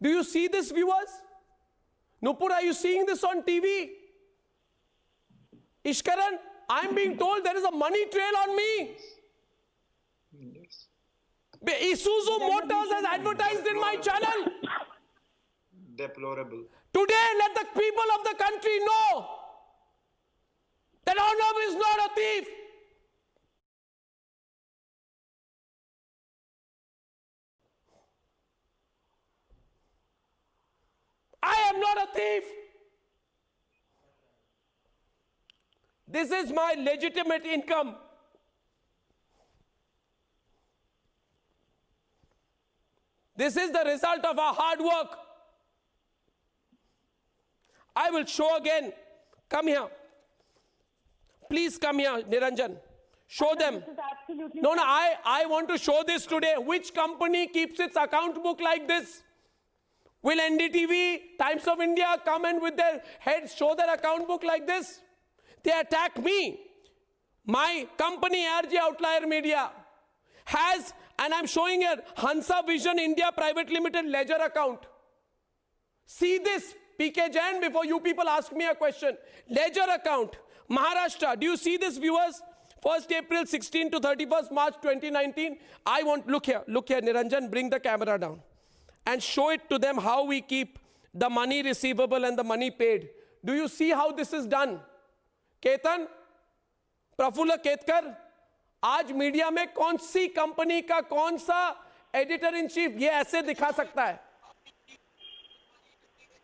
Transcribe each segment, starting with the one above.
Do you see this, viewers? Nupur, are you seeing this on TV? Ishkaran, I'm being told there is a money trail on me. Yes. Isuzu Motors has advertised in my channel. Deplorable. Today, let the people of the country know that Arnab is not a thief. I am not a thief. This is my legitimate income. This is the result of our hard work. I will show again. Come here. Please come here, Niranjan. Show them. This is absolutely No, I want to show this today. Which company keeps its account book like this? Will NDTV, Times of India come and with their heads show their account book like this? They attack me. My company, RJ Outlier Media, has, and I'm showing here, Hansa Vision India Private Limited ledger account. See this, PK Jain, before you people ask me a question. Ledger account, Maharashtra. Do you see this, viewers? 1st April 16 to 31st March 2019. I want, look here, Niranjan, bring the camera down and show it to them how we keep the money receivable and the money paid. Do you see how this is done? Ketan, Praful Ketkar, आज media में कौन सी company का कौन सा editor in chief ये ऐसे दिखा सकता है?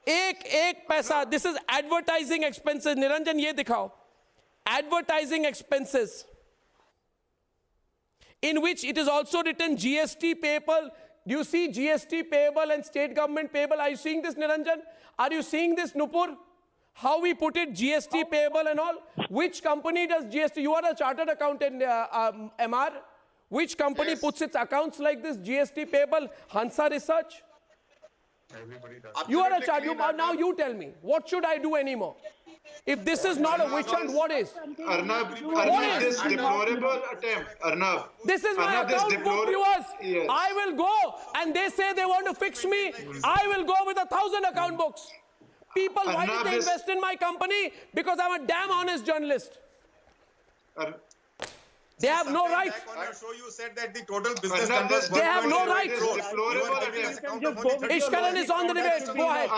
एक पैसा. This is advertising expenses. Niranjan ये दिखाओ. Advertising expenses, in which it is also written GST payable. Do you see GST payable and state government payable? Are you seeing this, Niranjan? Are you seeing this, Nupur? How we put it, GST payable and all? Which company does GST? You are a chartered accountant, MR. Which company puts its accounts like this, GST payable? Hansa Research? Everybody does. You are a chartered, now you tell me. What should I do anymore? If this is not a witch hunt, what is? Arnab, this deplorable attempt. Arnab. This is my Arnab, this account book, viewers. Yes. I will go and they say they want to fix me. I will go with 1,000 account books. People, why Arnab, did they invest in my company? Because I'm a damn honest journalist. They have no right. On your show, you said that the total business Arnab, numbers they have no right. Deplorable attempt. Ishkaran is on the debate. Go ahead.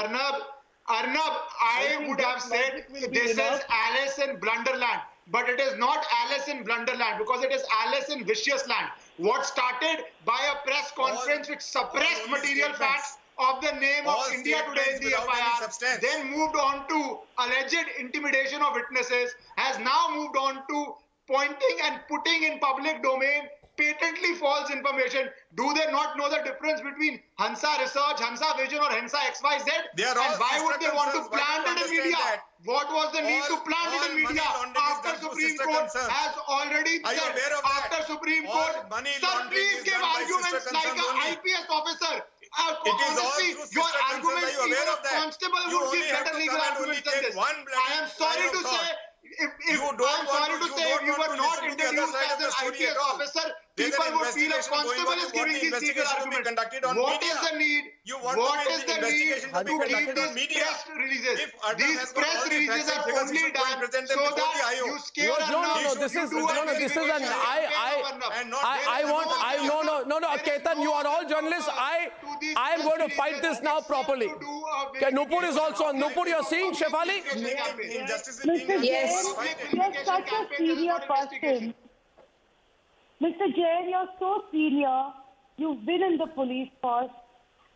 Arnab, I would have said this is Alice in Blunderland, but it is not Alice in Blunderland because it is Alice in Vicious Land. What started by a press conference which suppressed material facts of the name of India Today in the FIR, then moved on to alleged intimidation of witnesses, has now moved on to pointing and putting in public domain patently false information. Do they not know the difference between Hansa Research, Hansa Vision or Hansa XYZ? And why would they want to plant it in media? What was the need to plant it in media after Supreme Court has already said, after Supreme Court, sir, please give arguments like an IPS officer. Honestly, your arguments, even a constable would give better legal arguments than this. I am sorry to say, if you were not introduced as an IPS officer, people would feel a constable is giving these legal arguments. What is the need? What is the need to give these press releases? These press releases are only done so that you scare No, this is an Ketan, you are all journalists. I am going to fight this now properly. Okay, Nupur is also on. Nupur, you're seeing Shefali? Yes. You're such a senior person. Mr. Jain, you're so senior. You've been in the police force.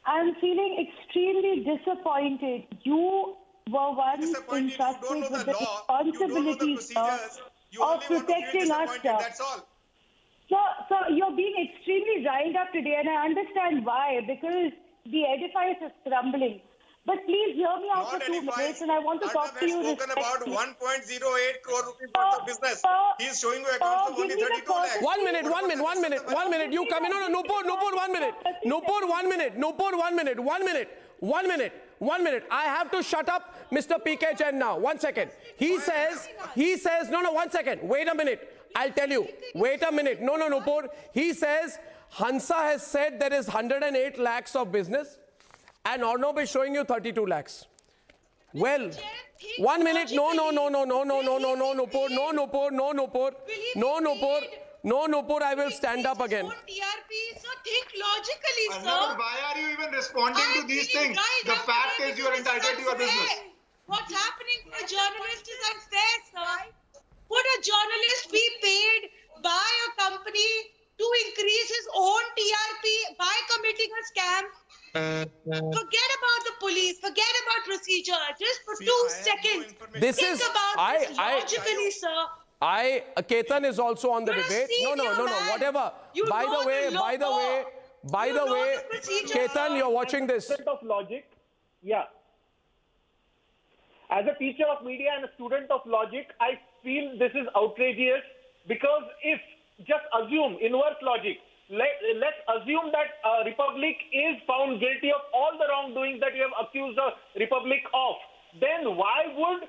I'm feeling extremely disappointed. You were once entrusted with the responsibility, sir, of protecting us, sir. So you're being extremely riled up today, and I understand why, because the edifice is crumbling. But please hear me out for 2 minutes, and I want to talk to you respectfully. Spoken about 1.08 crore rupees worth of business. He's showing you accounts of only 32 lakhs. 1 minute. You come in. No, Nupur, 1 minute. Nupur, 1 minute. I have to shut up Mr. PK Jain now. 1 second. He says, no, 1 second. Wait a minute. I'll tell you. Wait a minute. No, Nupur. He says, Hansa has said there is 108 lakhs of business. And Arnob is showing you 32 lakhs. Well, 1 minute. No, Nupur. No, Nupur, I will stand up again. TRP, so think logically, Arnab, sir. why are you even responding to these things? The fact is you are entitled to your business. What's happening to a journalist is unfair, sir. Would a journalist be paid by a company to increase his own TRP by committing a scam? Forget about the police, forget about procedure. Just for 2 seconds, This think is- about this logically, sir. Ketan is also on the You're a debate. No, senior man. whatever. You By know the way, the law. You know the procedure. Ketan, you're watching this. Student of logic, yeah. As a teacher of media and a student of logic, I feel this is outrageous because if, just assume, inverse logic, let's assume that Republic is found guilty of all the wrongdoings that you have accused the Republic of, then why would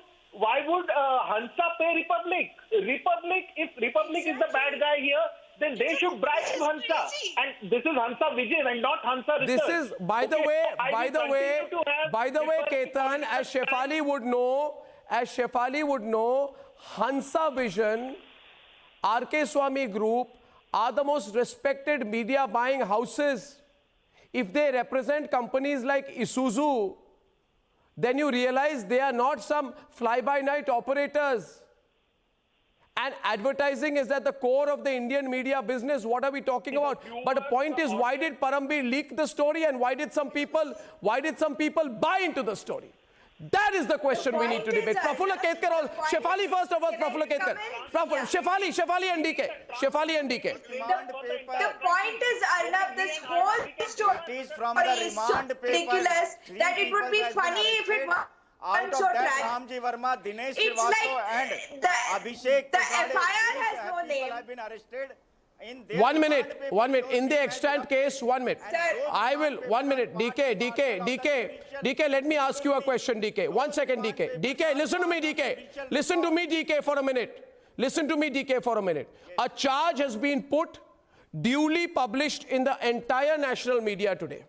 Hansa pay Republic? If Republic is the bad guy here, then they should bribe Hansa. And this is Hansa Vision and not Hansa Research. This is, by the way, Ketan, as Shefali would know, Hansa Vision, RK Swami Group are the most respected media buying houses. If they represent companies like Isuzu, then you realize they are not some fly-by-night operators. And advertising is at the core of the Indian media business. What are we talking about? But the point is, why did Parambir leak the story, and why did some people buy into the story? That is the question we need to debate. Prafulla Ketkar, Shefali first of all, Prafulla Ketkar. Shefali and DK. The point is, Arnab, this whole story is so ridiculous that it would be funny if it was Out so of that, tragic. Ramji Verma, Dinesh It's Srivastava like and the Abhishek the Tisade, FIR these has no people name. have been arrested. In their 1 demand minute, paper, 1 minute. those In the demand extant case, 1 minute. Sir. I will, 1 minute. DK, let me ask you a question, DK. 1 second, DK. DK, listen to me, DK. Listen to me, DK, for a minute. Listen to me, DK, for a minute. A charge has been put, duly published in the entire national media today,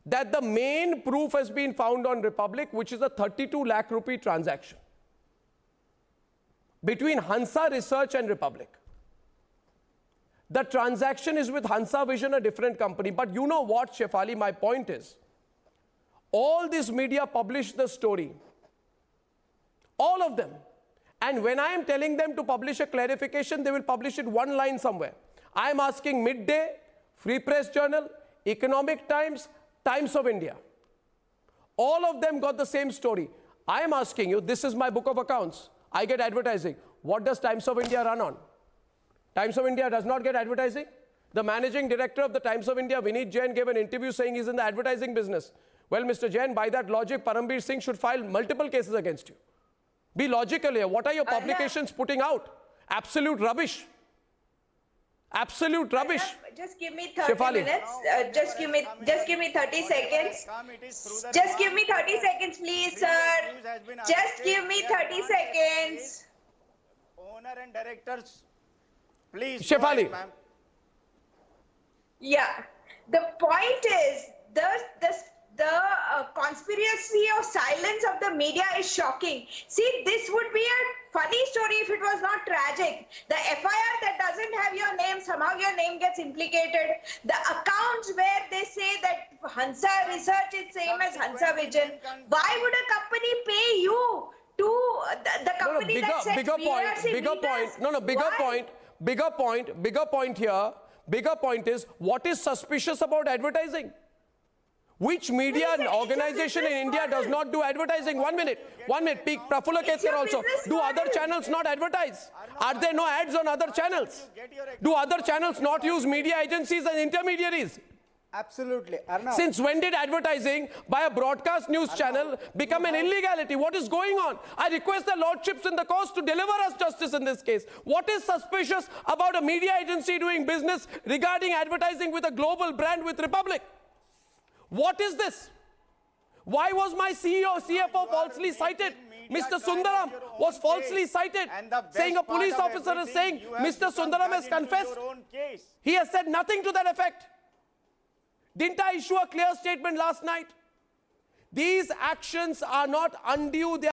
that the main proof has been found on Republic, which is a 32 lakh rupee transaction between Hansa Research and Republic. The transaction is with Hansa Vision, a different company. But you know what, Shefali, my point is, all this media published the story. All of them. And when I am telling them to publish a clarification, they will publish it one line somewhere. I am asking Midday, Free Press Journal, Economic Times, Times of India. All of them got the same story. I am asking you, this is my book of accounts. I get advertising. What does Times of India run on? Times of India does not get advertising. The managing director of the Times of India, Vineet Jain, gave an interview saying he's in the advertising business. Well, Mr. Jain, by that logic, Parambir Singh should file multiple cases against you. Be logical here. What are your publications putting out? Absolute rubbish. Absolute rubbish. Just give me 30 Shefali. minutes. Just give me 30 seconds. Just give me 30 seconds, please, sir. Just give me 30 seconds. Owner and directors, please. Shefali. Ma'am. Yeah. The point is, the conspiracy of silence of the media is shocking. See, this would be a funny story if it was not tragic. The FIR that doesn't have your name, somehow your name gets implicated. The accounts where they say that Hansa Research is same as Hansa Vision. Why would a company pay you to the company that sets viewers in meters? Bigger point here. Bigger point is, what is suspicious about advertising? Which media and organization in India does not do advertising? 1 minute. Prafulla Ketkar also. Do other channels not advertise? Are there no ads on other channels? Do other channels not use media agencies and intermediaries? Absolutely. Arnab. Since when did advertising by a broadcast news channel become an illegality? What is going on? I request the lordships in the cause to deliver us justice in this case. What is suspicious about a media agency doing business regarding advertising with a global brand with Republic? What is this? Why was my CEO, CFO falsely cited? Mr. Sundaram was falsely cited, saying a police officer is saying Mr. Sundaram has confessed. He has said nothing to that effect. Didn't I issue a clear statement last night? These actions are not undue. They